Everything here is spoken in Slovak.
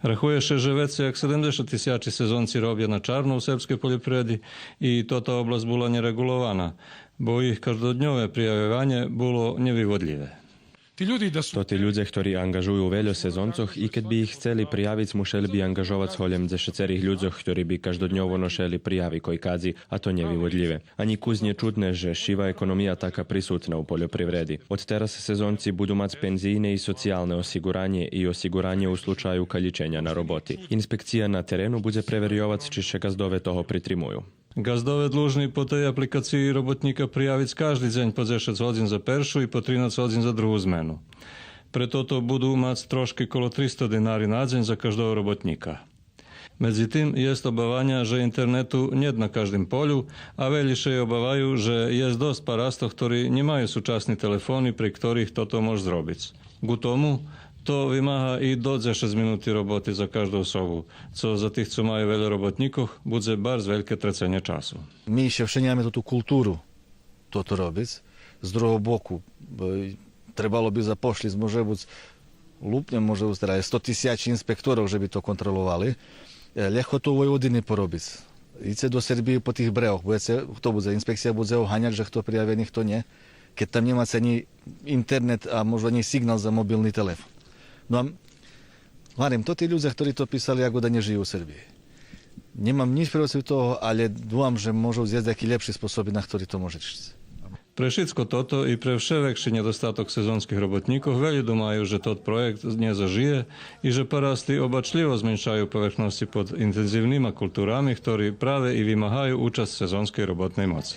Rachuje się, że więcej jak 70 tysięcy sezonci robią na czarno w serbskiej poljoprivredi i ta oblast była nieregulowana, bo ich každodnjowe prijavljivanje było nevyvodljive. To tí ľudia, ktorí angažujú veľa sezoncoch i keď by ich chceli prijaviť, museli by angažovať s holem dešecerých ľuďoch, ktorí by každodňovo nošeli prijavi koji kadzi, a to nevyvodljive. Ani kuz nie čudné, že šiva ekonomija taka prisutna u poljoprivredi. Od teraz sezonci budu mať penzijne i socijalne osiguranje i osiguranje u slučaju kaljičenja na roboti. Inspekcija na terenu bude preverjovať, či še gazdove toho pritrimujú. Gazdowie dłużni po tej aplikacji robotnika prijaviť každý deň po 10 hodín za peršu i po 13 hodín za druhú zmenu. Preto to budú mať trošky kolo 300 dinári na deň za každého robotnika. Medzi tým jest obawania, że internetu nie na każdym polu, a veľišej obávajú, že jest dosť parastov, ktorí nemajú súčasné telefóny, pri ktorých toto môže zrobić. Ku tomu to vymáha i do 10 minúty roboty za každú osobu, co za tých, co majú veľa robotníkov, bude bardzo veľké tracenie času. My ще вшеняємо ту культуру toto robić. Z druhého boku, trebalo by zapošliť, môže byť lupne, môže byť teda 100 000 inspektorov, že by to kontrolovali. Ľahko to u Vojvodiny porobiť. Idete do Serbie po tých brehoch, inspekcia bude oháňať, že kto prijavený, kto nie, keď tam nemáte ani internet a možno ani signál za mobilný telefon. No a hovorím, to tí ľudia, ktorí to písali, ako da nežijú v Serbii. Nemám nič protiv toho, ale dúfam, že môžu zjať taký lepší spôsob, na ktorý to môže žiť. Pre všetko toto i pre vševäkší nedostatok sezónskych robotníkov veľa думаjú, že tot projekt nezažije i že parasti obačlivo zmenšajú povrchnosti pod intenzívnymi kultúrami, ktorí práve i vymáhajú účasť sezónskej robotnej moci.